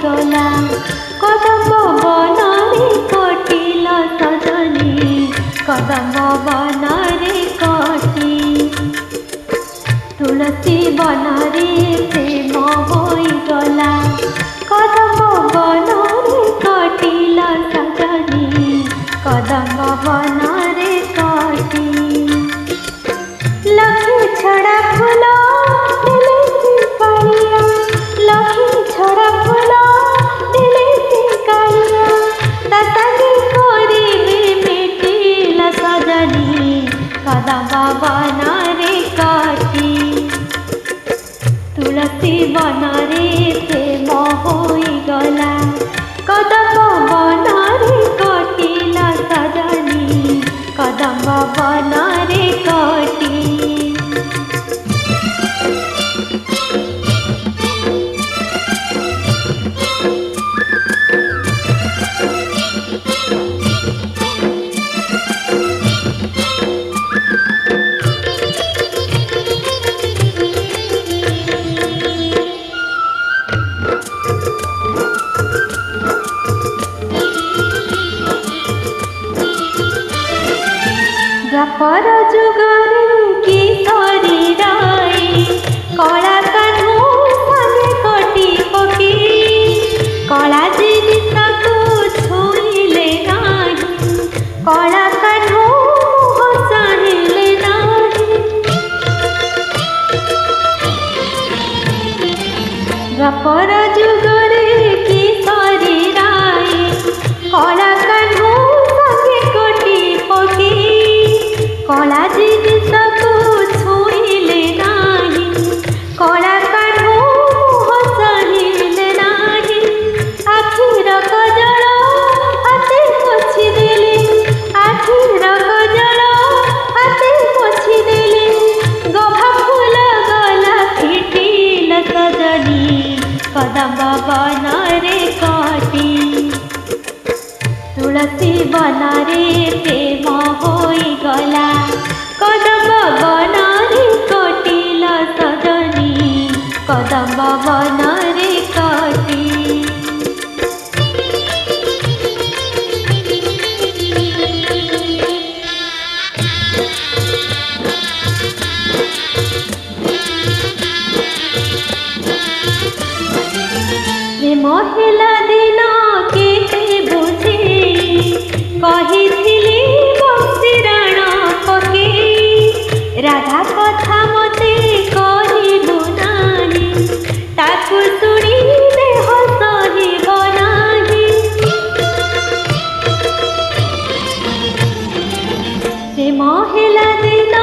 ହୋଇଗଲା କଦମ୍ବ ବନରେ କଟିଲା ସଜନୀ କଦମ୍ବ ବନରେ କଟି ତୁଳସୀ ବନରେ ପ୍ରେମ ହୋଇଗଲା କଦମ୍ବ ବନରେ କଟିଲା ସଜନୀ କଦମ୍ବ ବନରେ କଟି ଲକ୍ଷ୍ମୀ ଛଡ଼ା ଫୁଲ ଦେଲେ କାଳିଆ ଲକ୍ଷ୍ମୀ ଛଡ଼ା ଫୁଲ ଦେଲେ କାଳିଆ ତା ସାଙ୍ଗେ କରିବି ମିଟିଲା ସଜନୀ କଦମ୍ବ ବନରେ କଟି ତୁଳସୀ ବନରେ ପ୍ରେମ ହୋଇଗଲା କଦମ୍ବ ବନରେ କଟିଲା ସଜନୀ କଦମ୍ବ ବନରେ କଟି ଦ୍ୱାପର ଯୁଗରେ କିଶୋରୀ ରାଇ କଳା କାହ୍ନୁ ସାଙ୍ଗେ କଟି ପକି କଳା ଜିନିଷକୁ ଛୁଇଁଲେ ନାହିଁ କଳା କାହ୍ନୁ ମୁହଁ ଚାହିଁଲେ ନାହିଁ ଦ୍ୱାପର ଯୁଗରେ କିଶୋରୀ ରାଇ କଳା କାହ୍ନୁ ସାଙ୍ଗେ କଟି ପକି କଳା ଜିନିଷକୁ ଛୁଇଁଲେ ନାହିଁ କଳା କାହ୍ନୁ ମୁହଁ ଚାହିଁଲେ ନାହିଁ ଆଖିର କଜଳ ହାତେ ପୋଛିଦେଲେ ଆଖିର କଜଳ ହାତେ ପୋଛିଦେଲେ ଗଭା ଫୁଲ ଗଲା ଫିଟିଲା ସଜନୀ କଦମ୍ବ ବନରେ କଟି ତୁଳସୀ ବନରେ ପ୍ରେମ ହୋଇଗଲା କଦମ୍ବ ବନରେ କଟିଲା ସଜନୀ କଦମ୍ବ ବନରେ କଟି ପ୍ରେମ ହେଲା ଦିନ କେତେ ବୁଝି କହିଥିଲି ବଂଶୀରାଣ ପକେଇ ରାଧା କଥା ମତେ କହିବୁ ନାହିଁ ତାକୁ ଶୁଣି ଦେହ ସହିବ ନାହିଁ ପ୍ରେମ ହେଲା ଦିନ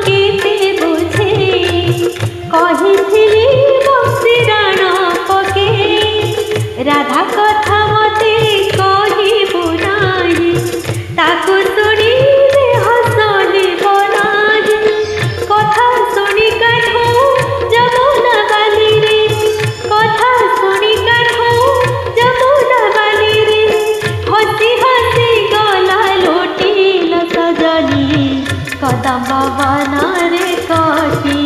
କେତେ ବୁଝେ କହିଥିଲି ବଂଶୀରାଣ ପକେଇ ରାଧା କଥା ମତେ କହିବୁ ନାହିଁ ତାକୁ ଶୁଣି ଦେହ ସହିବ ନାହିଁ କଥା ଶୁଣି କାଠୁ ଯମୁନା ବାଲିରେ କଥା ଶୁଣି କାଠୁ ଯମୁନା ବାଲିରେ ହସି ହସି ଗଲା ଲୋଟିଲା ସଜନୀ କଦମ୍ବ ବନରେ କଟି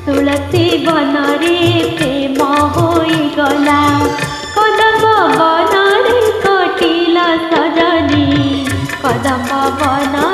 ତୁଳସୀ ବନରେ ପ୍ରେମ ହୋଇଗଲା କଦମ୍ବ ବନରେ କଟିଲା ସଜନୀ କଦମ୍ବ ବନ